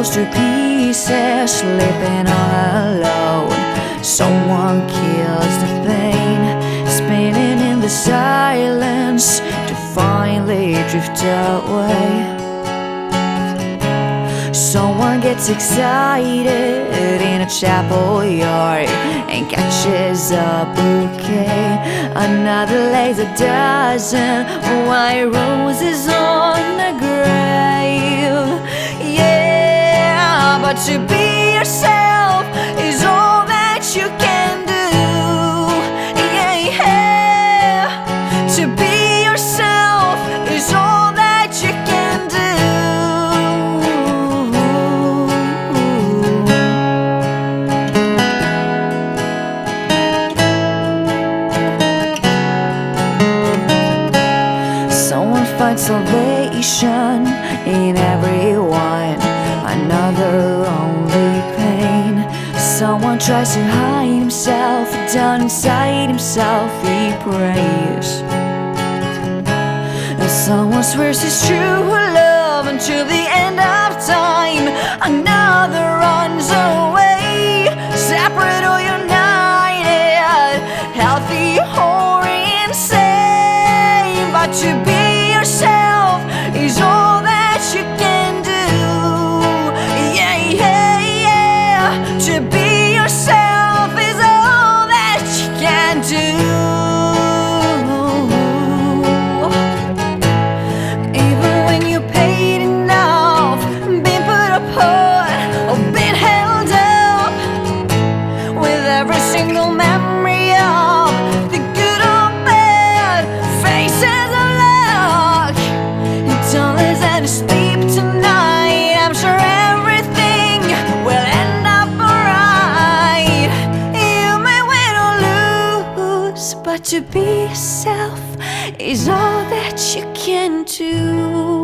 falls to pieces, sleeping all alone. Someone kills the pain, spinning in the silence to finally drift away. Someone gets excited in a chapel yard and catches a bouquet. Another lays a dozen white roses on the grave. Yeah, but to be yourself is all that you can do. Yeah, yeah. To be yourself is all that you can do. Someone finds salvation in everyone, another only pain. Someone tries to hide himself, down inside himself he prays. And someone swears his true love until the end of time. Another runs away, separate or united, healthy or insane. But to be yourself is all that you can do. Yeah, yeah, yeah. To be yourself is all that you can do. Even when you paid enough, been put apart or been held up, with every single memory of the good or bad faces of luck. Don't listen to sleep tonight, I'm sure everything will end up alright. You may win or lose, but to be yourself is all that you can do.